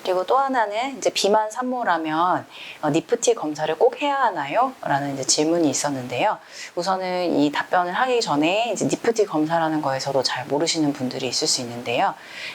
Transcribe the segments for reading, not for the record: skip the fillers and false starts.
그리고 또 하나는 이제 비만 산모라면 니프티 검사를 꼭 해야 하나요? 라는 이제 질문이 있었는데요. 우선은 이 답변을 하기 전에 이제 니프티 검사라는 거에서도 잘 모르시는 분들이 있을 수 있는데요.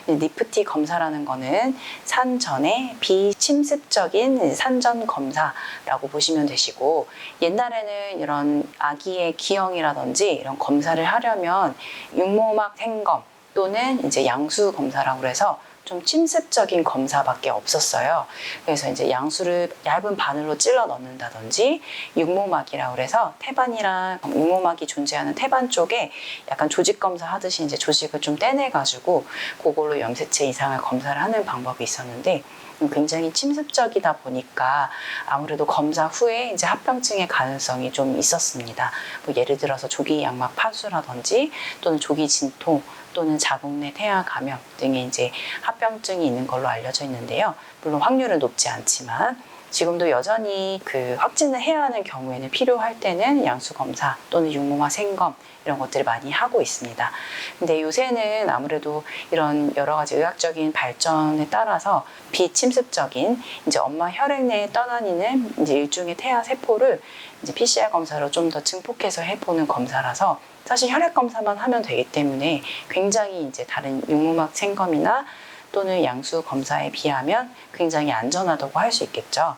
니프티 검사라는 거는 산전의 비침습적인 산전 검사라고 보시면 되시고, 옛날에는 이런 아기의 기형이라든지 이런 검사를 하려면 육모막 생검 또는 이제 양수 검사라고 해서 좀 침습적인 검사밖에 없었어요. 그래서 이제 양수를 얇은 바늘로 찔러 넣는다든지, 육모막이라고 해서 태반이랑 육모막이 존재하는 태반 쪽에 약간 조직 검사 하듯이 이제 조직을 좀 떼내가지고 그걸로 염색체 이상을 검사를 하는 방법이 있었는데, 굉장히 침습적이다 보니까 아무래도 검사 후에 이제 합병증의 가능성이 좀 있었습니다. 뭐 예를 들어서 조기 양막 파수라든지 또는 조기 진통 또는 자궁내 태아 감염 등의 이제 합병증이 있는 걸로 알려져 있는데요. 물론 확률은 높지 않지만 지금도 여전히 그 확진을 해야 하는 경우에는 필요할 때는 양수 검사 또는 육모막 생검 이런 것들을 많이 하고 있습니다. 근데 요새는 아무래도 이런 여러 가지 의학적인 발전에 따라서 비침습적인 이제 엄마 혈액 내에 떠다니는 이제 일종의 태아 세포를 이제 PCR 검사로 좀 더 증폭해서 해보는 검사라서 사실 혈액 검사만 하면 되기 때문에 굉장히 이제 다른 육모막 생검이나 또는 양수 검사에 비하면 굉장히 안전하다고 할 수 있겠죠.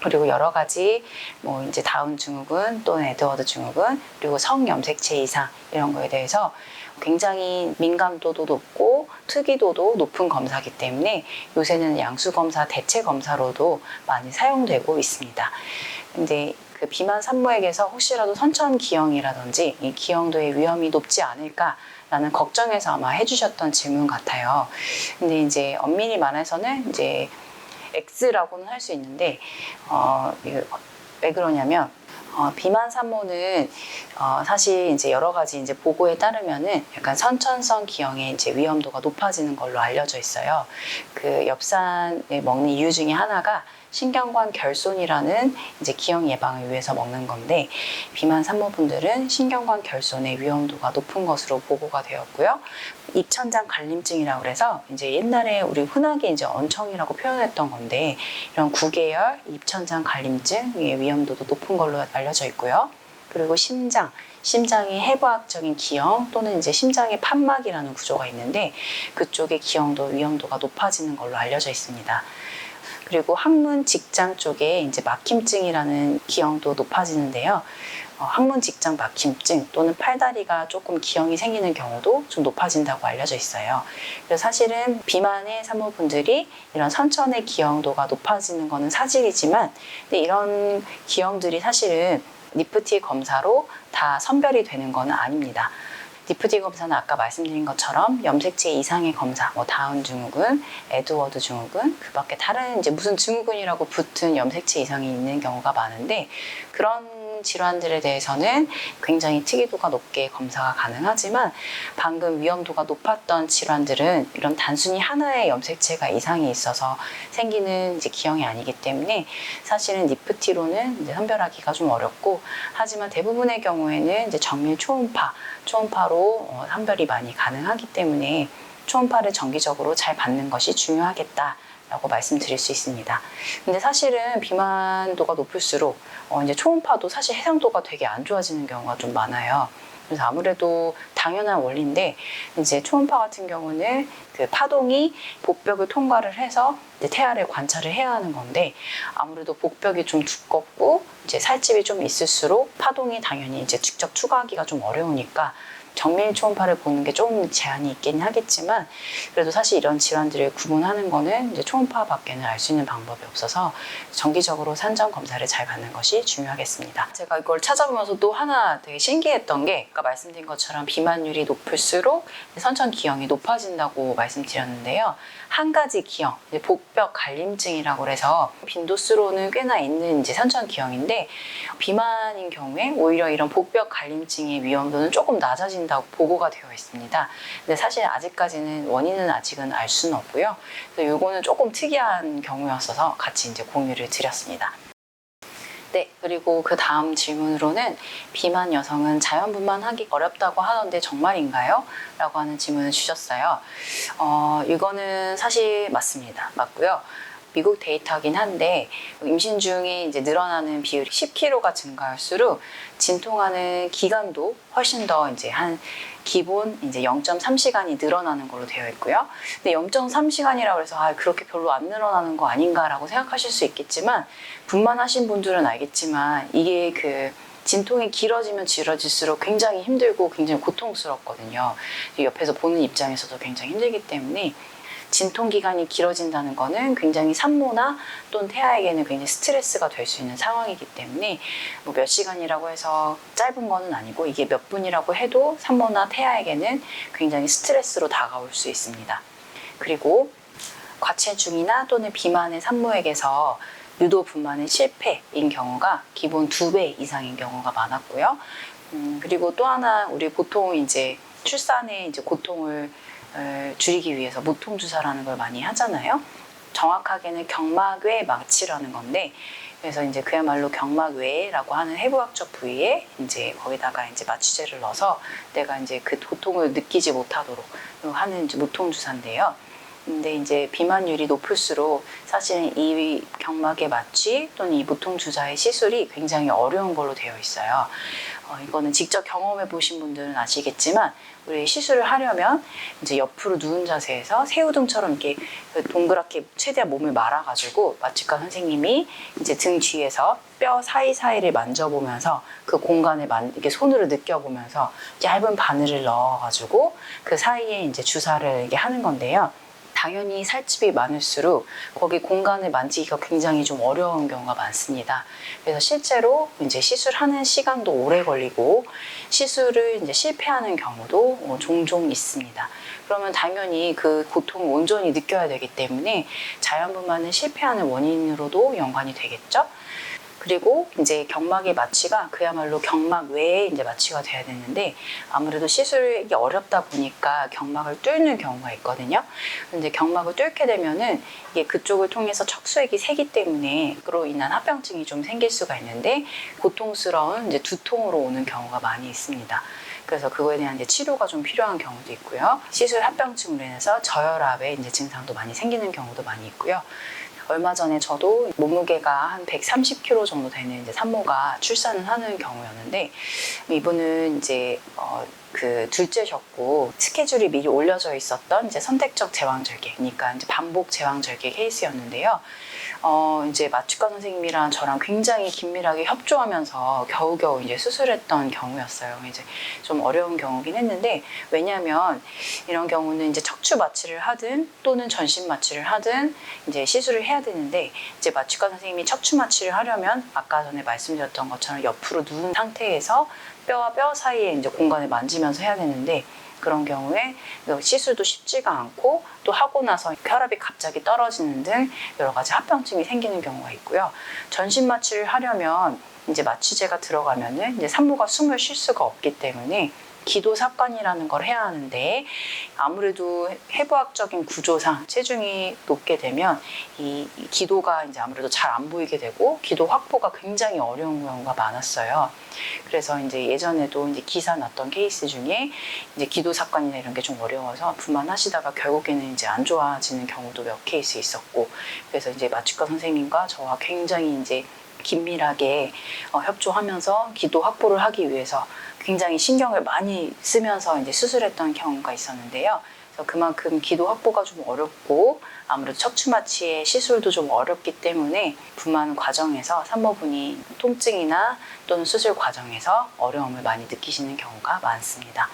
그리고 여러 가지 뭐 이제 다운 증후군 또는 에드워드 증후군 그리고 성염색체 이상 이런 거에 대해서 굉장히 민감도도 높고 특이도도 높은 검사이기 때문에 요새는 양수 검사 대체 검사로도 많이 사용되고 있습니다. 근데 그 비만 산모에게서 혹시라도 선천 기형이라든지 이 기형도의 위험이 높지 않을까 라는 걱정에서 아마 해주셨던 질문 같아요. 근데 이제 엄밀히 말해서는 이제 X라고는 할 수 있는데, 왜 그러냐면, 비만 산모는, 사실 이제 여러 가지 이제 보고에 따르면은 약간 선천성 기형의 이제 위험도가 높아지는 걸로 알려져 있어요. 그 엽산을 먹는 이유 중에 하나가 신경관 결손이라는 이제 기형 예방을 위해서 먹는 건데, 비만 산모분들은 신경관 결손의 위험도가 높은 것으로 보고가 되었고요. 입천장 갈림증이라고 해서 이제 옛날에 우리 흔하게 이제 언청이라고 표현했던 건데, 이런 구개열 입천장 갈림증의 위험도도 높은 걸로 알려져 있고요. 그리고 심장의 해부학적인 기형 또는 이제 심장의 판막이라는 구조가 있는데, 그쪽의 기형도 위험도가 높아지는 걸로 알려져 있습니다. 그리고 항문 직장 쪽에 이제 막힘증이라는 기형도 높아지는데요. 항문 직장 막힘증 또는 팔다리가 조금 기형이 생기는 경우도 좀 높아진다고 알려져 있어요. 그래서 사실은 비만의 산모분들이 이런 선천의 기형도가 높아지는 것은 사실이지만, 근데 이런 기형들이 사실은 니프티 검사로 다 선별이 되는 것은 아닙니다. 니프티 검사는 아까 말씀드린 것처럼 염색체 이상의 검사, 뭐 다운 증후군, 에드워드 증후군, 그 밖에 다른 이제 무슨 증후군이라고 붙은 염색체 이상이 있는 경우가 많은데, 그런 질환들에 대해서는 굉장히 특이도가 높게 검사가 가능하지만, 방금 위험도가 높았던 질환들은 이런 단순히 하나의 염색체가 이상이 있어서 생기는 이제 기형이 아니기 때문에 사실은 니프티로는 이제 선별하기가 좀 어렵고, 하지만 대부분의 경우에는 이제 정밀 초음파로 선별이 많이 가능하기 때문에 초음파를 정기적으로 잘 받는 것이 중요하겠다라고 말씀드릴 수 있습니다. 근데 사실은 비만도가 높을수록 이제 초음파도 사실 해상도가 되게 안 좋아지는 경우가 좀 많아요. 그래서 아무래도 당연한 원리인데, 이제 초음파 같은 경우는 그 파동이 복벽을 통과를 해서 이제 태아를 관찰을 해야 하는 건데, 아무래도 복벽이 좀 두껍고 이제 살집이 좀 있을수록 파동이 당연히 이제 직접 추가하기가 좀 어려우니까 정밀 초음파를 보는 게 좀 제한이 있긴 하겠지만, 그래도 사실 이런 질환들을 구분하는 거는 이제 초음파밖에는 알 수 있는 방법이 없어서 정기적으로 산전 검사를 잘 받는 것이 중요하겠습니다. 제가 이걸 찾아보면서 또 하나 되게 신기했던 게, 아까 말씀드린 것처럼 비만율이 높을수록 선천 기형이 높아진다고 말씀드렸는데요. 한 가지 기형, 복벽 갈림증이라고 해서 빈도수로는 꽤나 있는 이제 선천 기형인데, 비만인 경우에 오히려 이런 복벽 갈림증의 위험도는 조금 낮아진다고 보고가 되어 있습니다. 근데 사실 아직까지는 원인은 아직은 알 수는 없고요. 그래서 이거는 조금 특이한 경우였어서 같이 이제 공유를 드렸습니다. 네, 그리고 그 다음 질문으로는 비만 여성은 자연분만하기 어렵다고 하던데 정말인가요? 라고 하는 질문을 주셨어요. 이거는 사실 맞습니다. 맞고요. 미국 데이터긴 한데 임신 중에 이제 늘어나는 비율이 10kg가 증가할수록 진통하는 기간도 훨씬 더 이제 한 기본 이제 0.3시간이 늘어나는 걸로 되어 있고요. 근데 0.3시간이라고 해서 그렇게 별로 안 늘어나는 거 아닌가라고 생각하실 수 있겠지만 분만하신 분들은 알겠지만 이게 그 진통이 길어지면 길어질수록 굉장히 힘들고 굉장히 고통스럽거든요. 옆에서 보는 입장에서도 굉장히 힘들기 때문에 진통 기간이 길어진다는 거는 굉장히 산모나 또는 태아에게는 굉장히 스트레스가 될 수 있는 상황이기 때문에 뭐 몇 시간이라고 해서 짧은 거는 아니고 이게 몇 분이라고 해도 산모나 태아에게는 굉장히 스트레스로 다가올 수 있습니다. 그리고 과체중이나 또는 비만의 산모에게서 유도 분만의 실패인 경우가 기본 2배 이상인 경우가 많았고요. 그리고 또 하나 우리 보통 이제 출산의 이제 고통을 줄이기 위해서 무통 주사라는 걸 많이 하잖아요. 정확하게는 경막외 마취라는 건데, 그래서 이제 그야말로 경막외라고 하는 해부학적 부위에 이제 거기다가 이제 마취제를 넣어서 내가 이제 그 고통을 느끼지 못하도록 하는 이제 무통 주사인데요. 근데 이제 비만율이 높을수록 사실은 이 경막의 마취 또는 이 무통 주사의 시술이 굉장히 어려운 걸로 되어 있어요. 이거는 직접 경험해 보신 분들은 아시겠지만 우리 시술을 하려면 이제 옆으로 누운 자세에서 새우등처럼 이렇게 동그랗게 최대한 몸을 말아가지고 마취과 선생님이 이제 등 뒤에서 뼈 사이사이를 만져보면서 그 공간을 이렇게 손으로 느껴보면서 얇은 바늘을 넣어가지고 그 사이에 이제 주사를 이렇게 하는 건데요. 당연히 살집이 많을수록 거기 공간을 만지기가 굉장히 좀 어려운 경우가 많습니다. 그래서 실제로 이제 시술하는 시간도 오래 걸리고 시술을 이제 실패하는 경우도 종종 있습니다. 그러면 당연히 그 고통을 온전히 느껴야 되기 때문에 자연분만은 실패하는 원인으로도 연관이 되겠죠. 그리고 이제 경막의 마취가 그야말로 경막 외에 이제 마취가 돼야 되는데 아무래도 시술이 어렵다 보니까 경막을 뚫는 경우가 있거든요. 근데 경막을 뚫게 되면은 이게 그쪽을 통해서 척수액이 새기 때문에 그로 인한 합병증이 좀 생길 수가 있는데 고통스러운 이제 두통으로 오는 경우가 많이 있습니다. 그래서 그거에 대한 이제 치료가 좀 필요한 경우도 있고요. 시술 합병증으로 인해서 저혈압의 이제 증상도 많이 생기는 경우도 많이 있고요. 얼마 전에 저도 몸무게가 한 130kg 정도 되는 이제 산모가 출산을 하는 경우였는데 이분은 이제 그 둘째셨고 스케줄이 미리 올려져 있었던 이제 선택적 제왕절개, 그러니까 이제 반복 제왕절개 케이스였는데요. 이제 마취과 선생님이랑 저랑 굉장히 긴밀하게 협조하면서 겨우겨우 이제 수술했던 경우였어요. 이제 좀 어려운 경우긴 했는데 왜냐하면 이런 경우는 이제 척추 마취를 하든 또는 전신 마취를 하든 이제 시술을 해야 되는데 이제 마취과 선생님이 척추 마취를 하려면 아까 전에 말씀드렸던 것처럼 옆으로 누운 상태에서 뼈와 뼈 사이에 이제 공간을 만지면서 해야 되는데 그런 경우에 시술도 쉽지가 않고 또 하고 나서 혈압이 갑자기 떨어지는 등 여러 가지 합병증이 생기는 경우가 있고요. 전신 마취를 하려면 이제 마취제가 들어가면은 이제 산모가 숨을 쉴 수가 없기 때문에 기도 삽관이라는 걸 해야 하는데 아무래도 해부학적인 구조상 체중이 높게 되면 이 기도가 이제 아무래도 잘 안 보이게 되고 기도 확보가 굉장히 어려운 경우가 많았어요. 그래서 이제 예전에도 이제 기사 났던 케이스 중에 이제 기도 삽관이나 이런 게 좀 어려워서 분만하시다가 결국에는 이제 안 좋아지는 경우도 몇 케이스 있었고 그래서 이제 마취과 선생님과 저와 굉장히 이제 긴밀하게 협조하면서 기도 확보를 하기 위해서 굉장히 신경을 많이 쓰면서 이제 수술했던 경우가 있었는데요. 그래서 그만큼 기도 확보가 좀 어렵고 아무래도 척추 마취의 시술도 좀 어렵기 때문에 분만 과정에서 산모분이 통증이나 또는 수술 과정에서 어려움을 많이 느끼시는 경우가 많습니다.